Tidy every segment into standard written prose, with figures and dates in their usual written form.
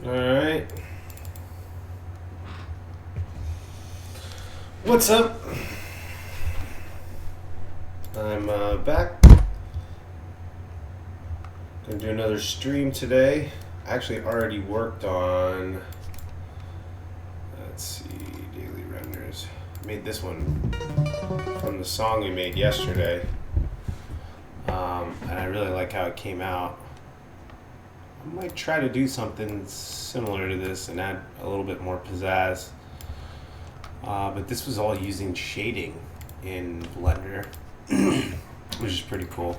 Alright. What's up? I'm back. Gonna do another stream today. I actually already worked on, let's see, daily renders. I made this one from the song we made yesterday. And I really like how it came out. I might try to do something similar to this and add a little bit more pizzazz. But this was all using shading in Blender, which is pretty cool.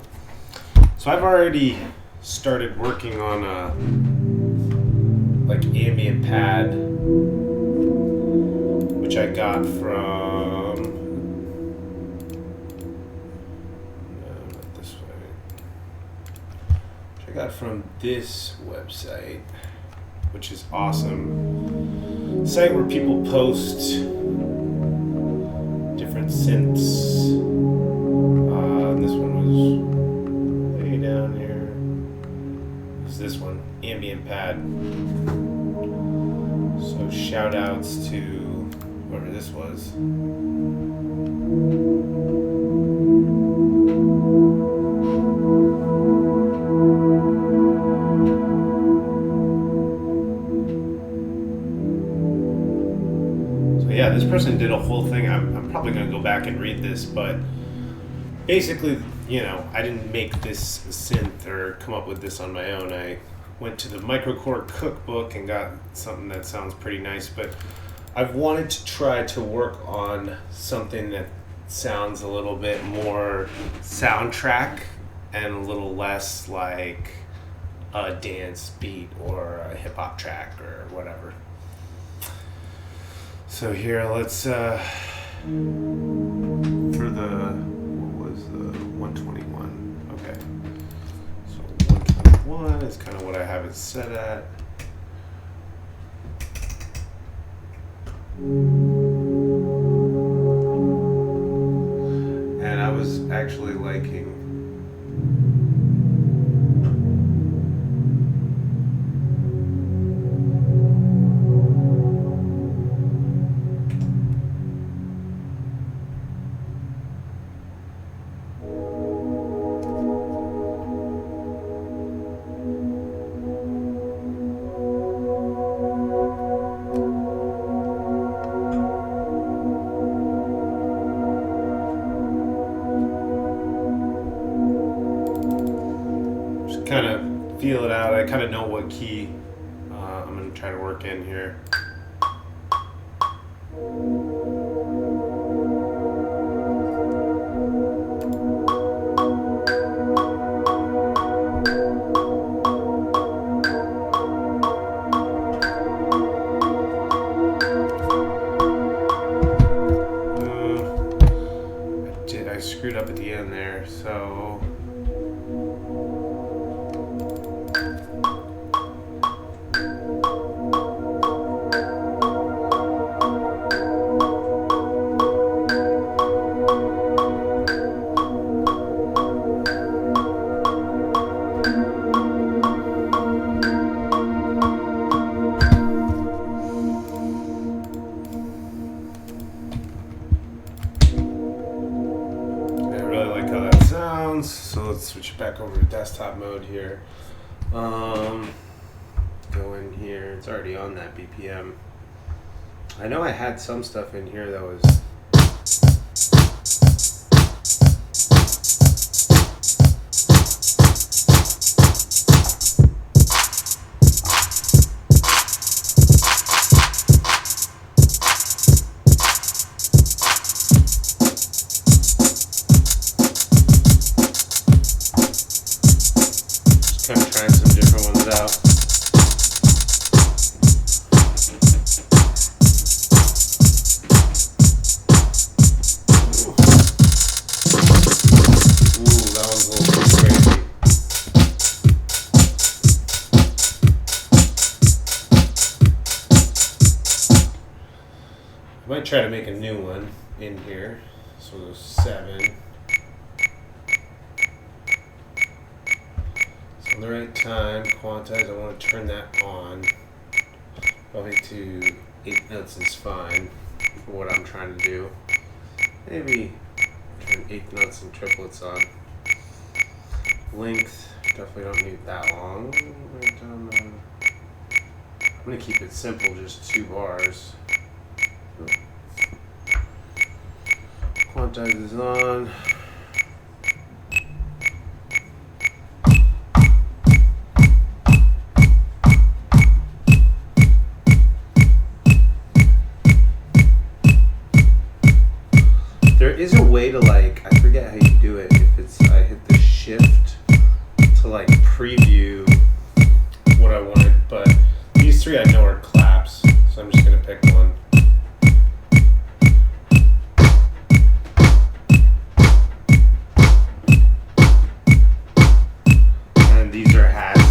So I've already started working on a like ambient pad, which I got from not this way. Which I got from this website, which is awesome. Site where people post different synths. This one was way down here. It's this one, ambient pad. So shout outs to whoever this was. Yeah, this person did a whole thing. I'm probably going to go back and read this, but basically, you know, I didn't make this synth or come up with this on my own. I went to the Microcore cookbook and got something that sounds pretty nice, but I've wanted to try to work on something that sounds a little bit more soundtrack and a little less like a dance beat or a hip hop track or whatever. So here, let's, for the, what was the 121? Okay. So 121 is kind of what I have it set at. And I was actually liking kind of feel it out. I kind of know what key I'm going to try to work in here. I screwed up at the end there, so let's switch back over to desktop mode here. Go in here. It's already on that BPM. I know I had some stuff in here that was kind of trying some different ones out. Ooh, that one's a little bit crazy. I might try to make a new one in here. So there's 7. On the right time, quantize, I want to turn that on. Probably to 8 notes is fine for what I'm trying to do. Maybe turn 8 notes and triplets on. Length, definitely don't need that long. I'm going to keep it simple, just 2 bars. Quantize is on. There is a way to, like, I forget how you do it. If it's, I hit the shift to like preview what I wanted, but these 3 I know are claps, so I'm just gonna pick one. And these are hats.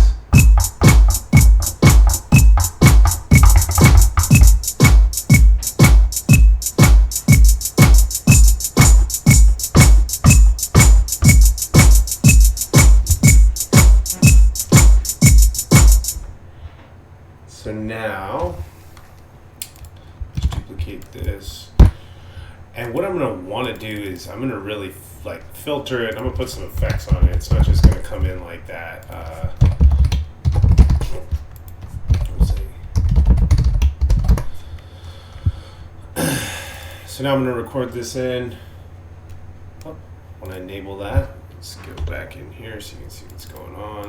So now, let's duplicate this. And what I'm going to want to do is I'm going to really like filter it. I'm going to put some effects on it. It's not just going to come in like that. Let's see. So now I'm going to record this in. Oh, I want to enable that. Let's go back in here so you can see what's going on.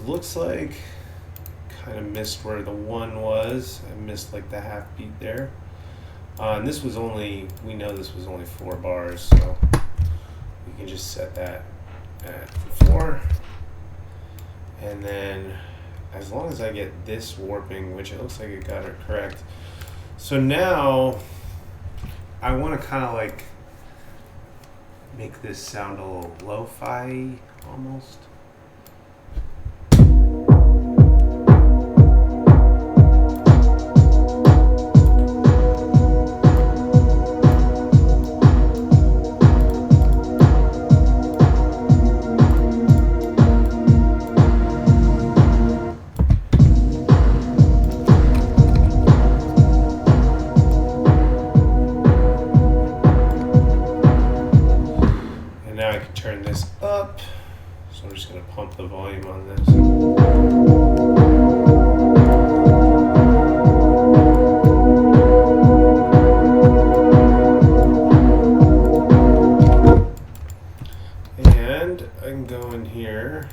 Looks like kind of missed where the 1 was. I missed like the half beat there. And this was only, we know this was only 4 bars, so we can just set that at 4. And then as long as I get this warping, which it looks like it got it correct. So now I want to kind of like make this sound a little lo-fi almost. Turn this up, so I'm just going to pump the volume on this. And I can go in here.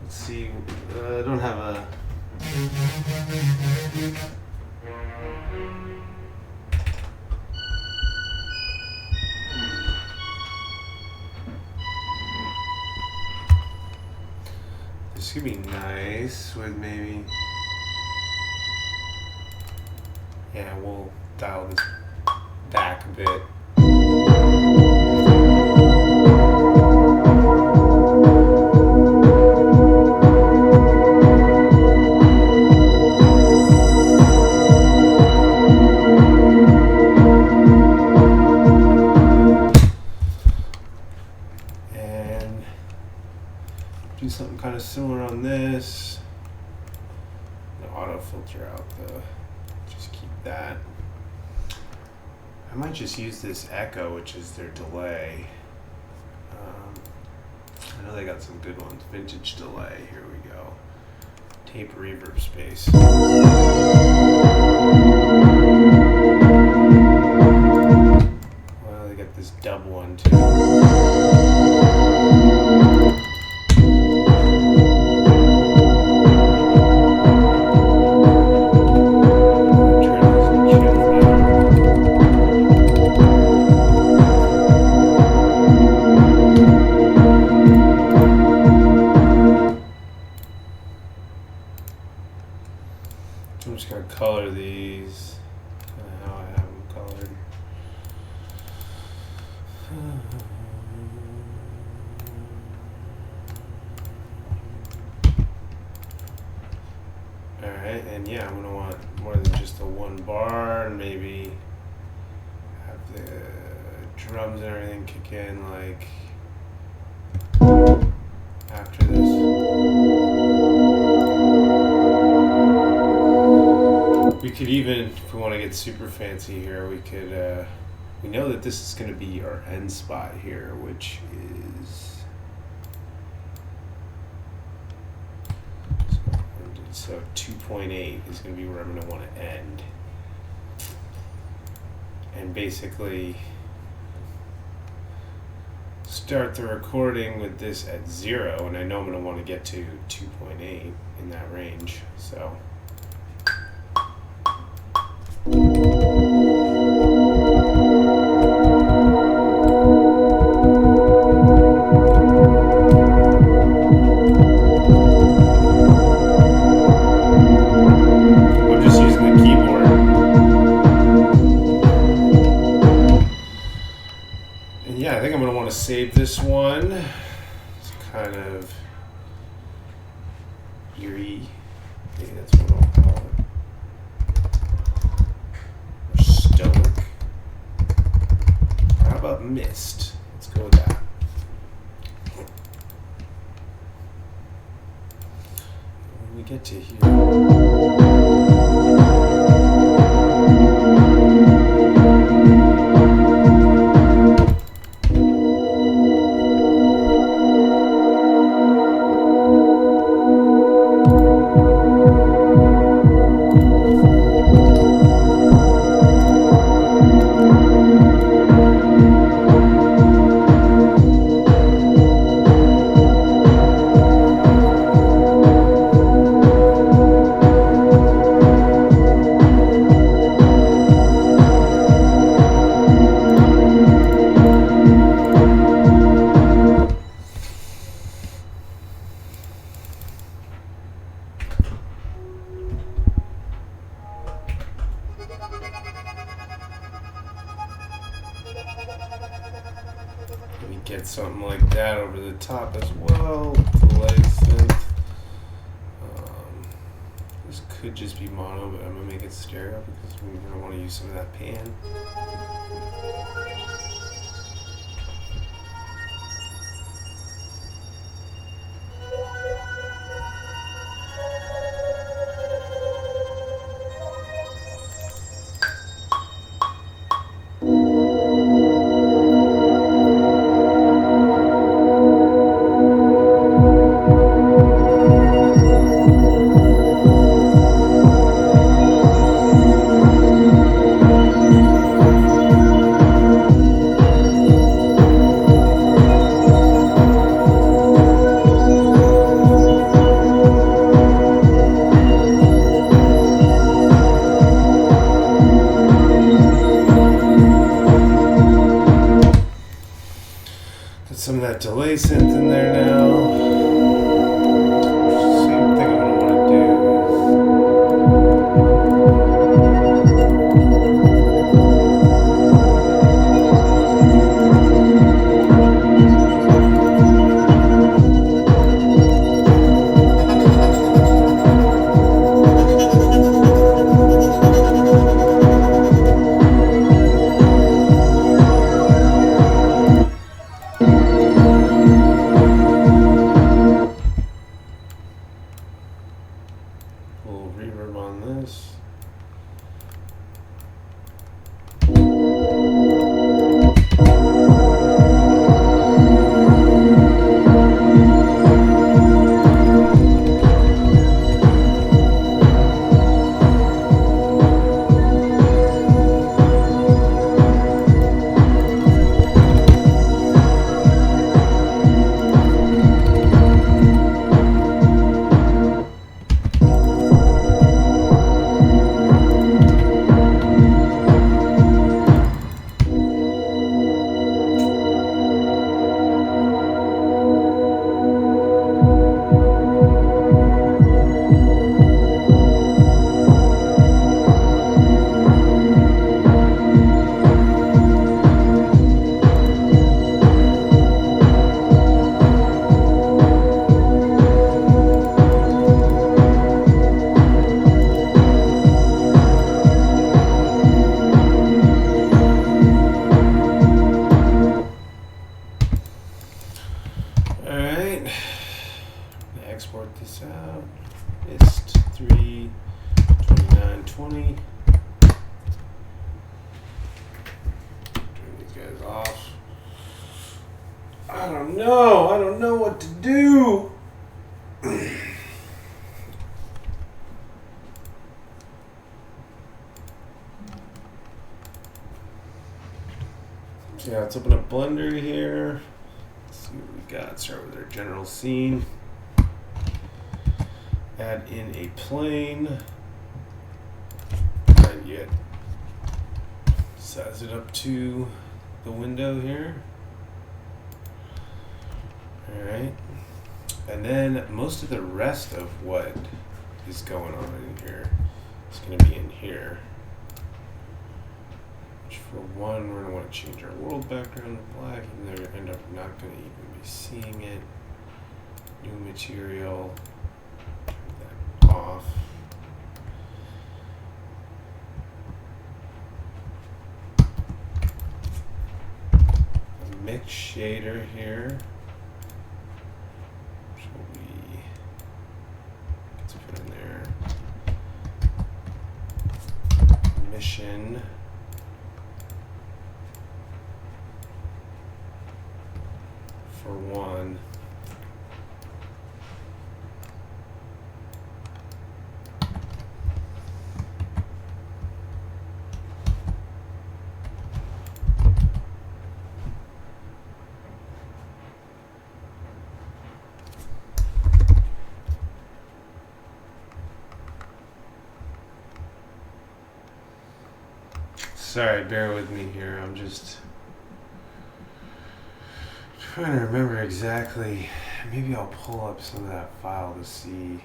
Let's see, I don't have a this could be nice with maybe, yeah, we'll dial this back a bit. Do something kind of similar on this. The auto filter out the, just keep that. I might just use this echo, which is their delay. I know they got some good ones. Vintage delay, here we go. Tape reverb space. Well, they got this dub one too. I'm just going to yeah, I'm gonna want more than just the one bar, and maybe have the drums and everything kick in like after this. We could even, if we want to get super fancy here, we could, we know that this is going to be our end spot here, which is, so 2.8 is going to be where I'm going to want to end. And basically start the recording with this at 0, and I know I'm going to want to get to 2.8 in that range, so. Save this one. It's kind of eerie. Maybe that's what I'll call it. Or stoic. How about mist? Let's go with that. When we get to here. Get something like that over the top as well. Delay synth. This could just be mono, but I'm gonna make it stereo because we're gonna want to use some of that pan. Some of that delay synth in there now. Same thing I'm going to want to do. I don't know. I don't know what to do. So yeah, let's open up Blender here. Let's see what we got. Start with our general scene. Add in a plane. And yet size it up to the window here. Alright. And then most of the rest of what is going on in here is going to be in here. Which for one, we're going to want to change our world background to black, and they're end up not going to even be seeing it. New material. Turn that off. A mix shader here. Mission for one. Sorry, bear with me here. I'm just trying to remember exactly. Maybe I'll pull up some of that file to see.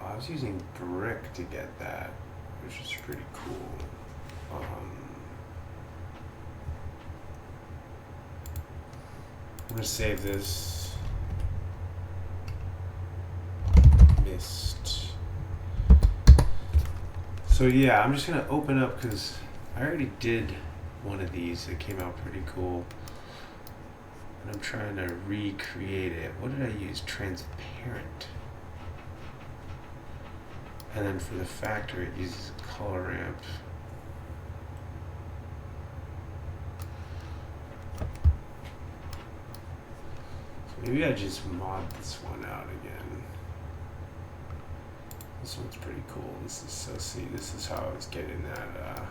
Oh, I was using Brick to get that, which is pretty cool. I'm going to save this. Mist. So yeah, I'm just going to open up because I already did one of these. It came out pretty cool. And I'm trying to recreate it. What did I use? Transparent. And then for the factor, it uses color ramp. So maybe I just mod this one out again. This one's pretty cool. This is so, see, this is how I was getting that,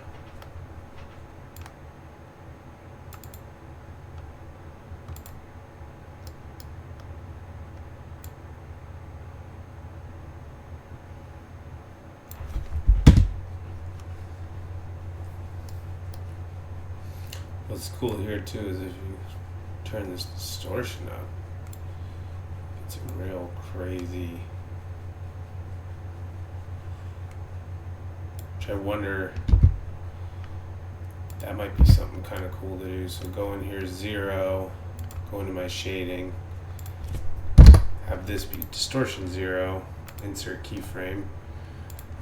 What's cool here too is if you turn this distortion up, it's real crazy. I wonder, that might be something kind of cool to do. So go in here, 0, go into my shading, have this be distortion 0, insert keyframe,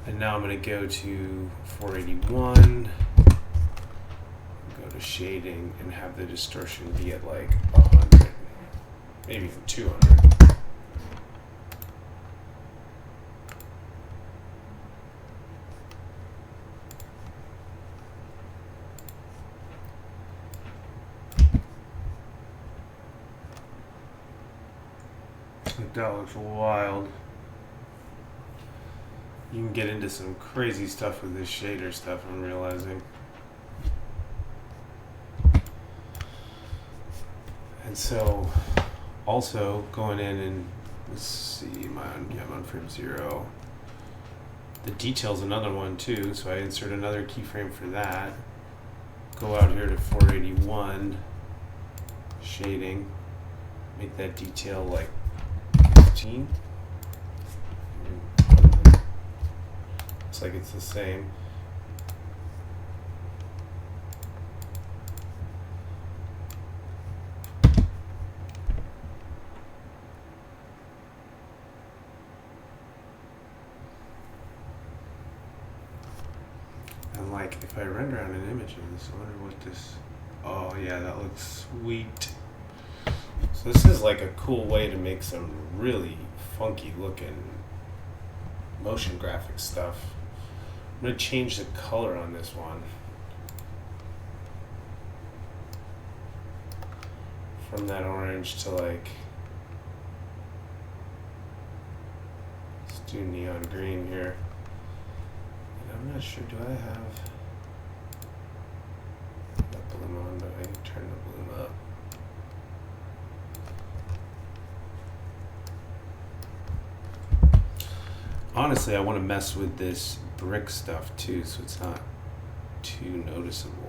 and now I'm going to go to 481, go to shading, and have the distortion be at like 100, maybe even 200. That looks wild. You can get into some crazy stuff with this shader stuff, I'm realizing. And so, also going in and let's see, I'm on frame 0. The detail's another one too, so I insert another keyframe for that. Go out here to 481, shading, make that detail like 15. Looks like it's the same. And like if I render on an image of this, I wonder what this, oh yeah, that looks sweet. So this is like a cool way to make some really funky looking motion graphic stuff. I'm going to change the color on this one. from that orange to like, let's do neon green here. And I'm not sure, do I have that bloom on? Do I turn the bloom up? Honestly, I want to mess with this brick stuff too, so it's not too noticeable.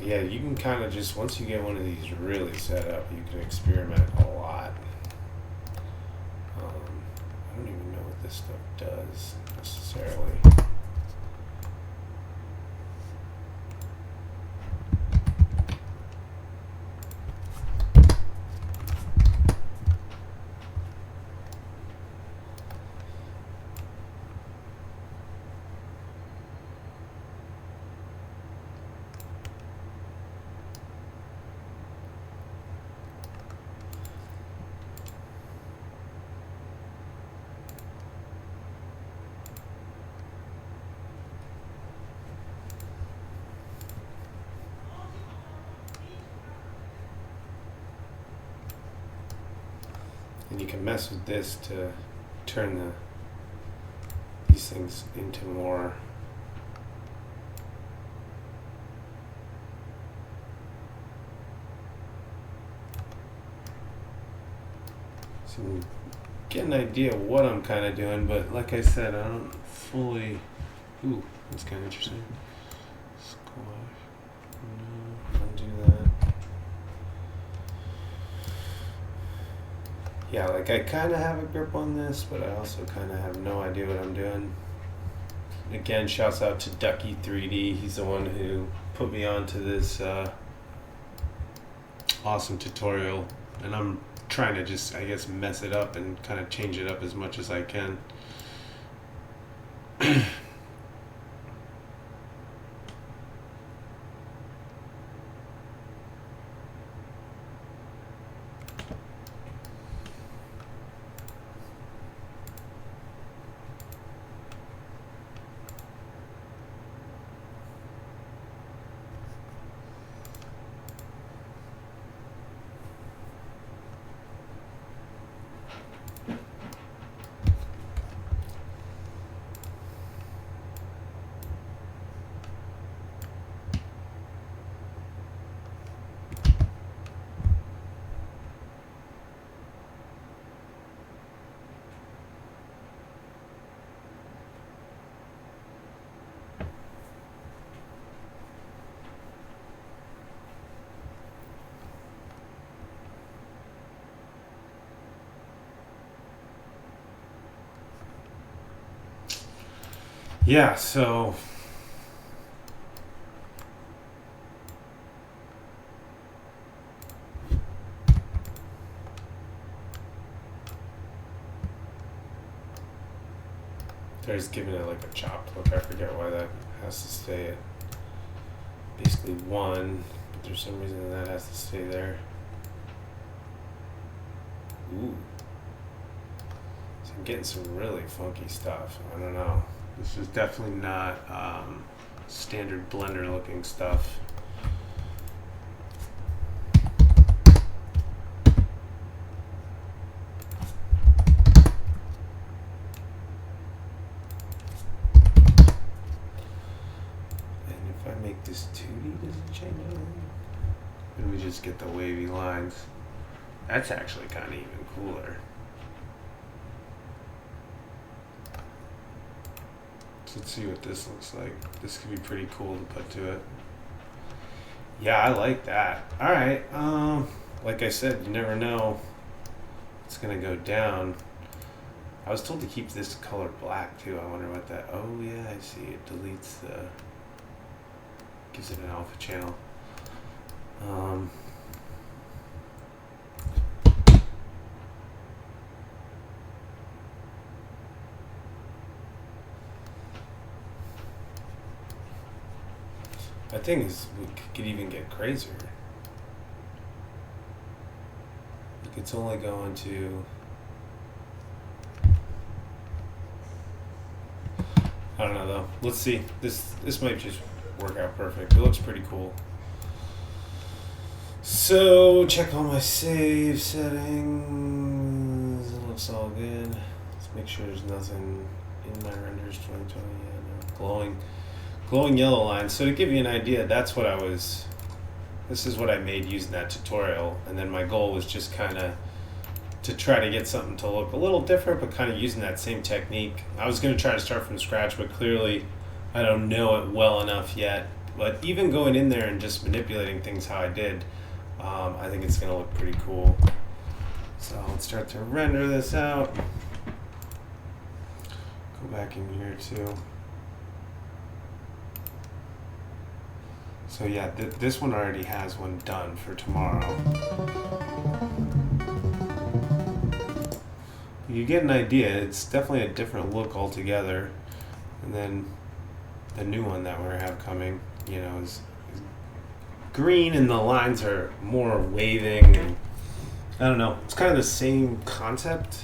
Yeah, you can kind of just, once you get one of these really set up, you can experiment a lot. I don't even know what this stuff does necessarily. And you can mess with this to turn these things into more so you get an idea of what I'm kind of doing, but like I said, I don't fully. Ooh, that's kind of interesting. Squash. No, undo that. Yeah, like I kind of have a grip on this, but I also kind of have no idea what I'm doing. Again, shouts out to Ducky 3D. He's the one who put me onto this awesome tutorial, and I'm trying to just, I guess, mess it up and kind of change it up as much as I can. Yeah, so they're just giving it like a chopped look. I forget why that has to stay at basically 1, but there's some reason that has to stay there. Ooh. So I'm getting some really funky stuff. I don't know. This is definitely not standard Blender looking stuff. And if I make this 2D, does it change anything? And we just get the wavy lines. That's actually kind of even cooler. So let's see what this looks like. This could be pretty cool to put to it. Yeah, I like that. All right. Like I said, you never know. It's gonna go down. I was told to keep this color black too. I wonder what that. Oh yeah, I see. It deletes the. Gives it an alpha channel. My thing is, we could even get crazier. Like it's only going to. I don't know though. Let's see. This might just work out perfect. It looks pretty cool. So check all my save settings. It looks all good. Let's make sure there's nothing in my renders 2020. Yeah, no. Glowing yellow lines. So to give you an idea, that's what this is what I made using that tutorial. And then my goal was just kind of to try to get something to look a little different, but kind of using that same technique. I was going to try to start from scratch, but clearly I don't know it well enough yet. But even going in there and just manipulating things how I did, I think it's going to look pretty cool. So let's start to render this out. Go back in here too. So yeah, this one already has one done for tomorrow. You get an idea. It's definitely a different look altogether. And then the new one that we have coming, you know, is green and the lines are more waving. And I don't know. It's kind of the same concept.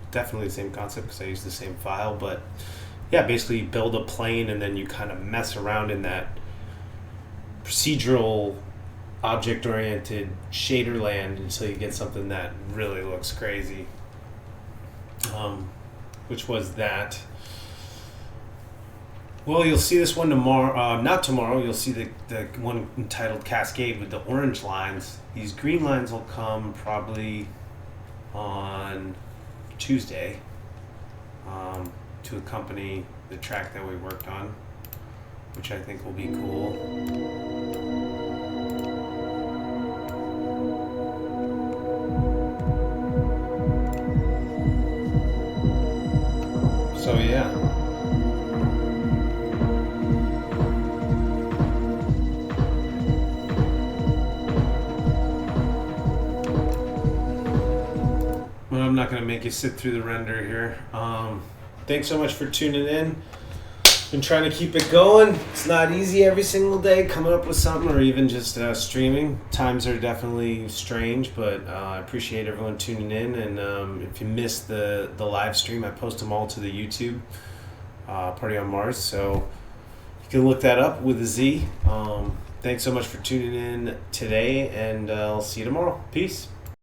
Definitely the same concept because I use the same file. But yeah, basically you build a plane and then you kind of mess around in that procedural object-oriented shader land until you get something that really looks crazy. Which was that. Well, you'll see this one tomorrow. Not tomorrow. You'll see the one entitled Cascade with the orange lines. These green lines will come probably on Tuesday to accompany the track that we worked on, which I think will be cool. So yeah. Well, I'm not going to make you sit through the render here. Thanks so much for tuning in. Been trying to keep it going. It's not easy every single day coming up with something or even just streaming. Times are definitely strange, but I appreciate everyone tuning in. And if you missed the live stream, I post them all to the YouTube Party on Mars. So you can look that up with a Z. Thanks so much for tuning in today, and I'll see you tomorrow. Peace.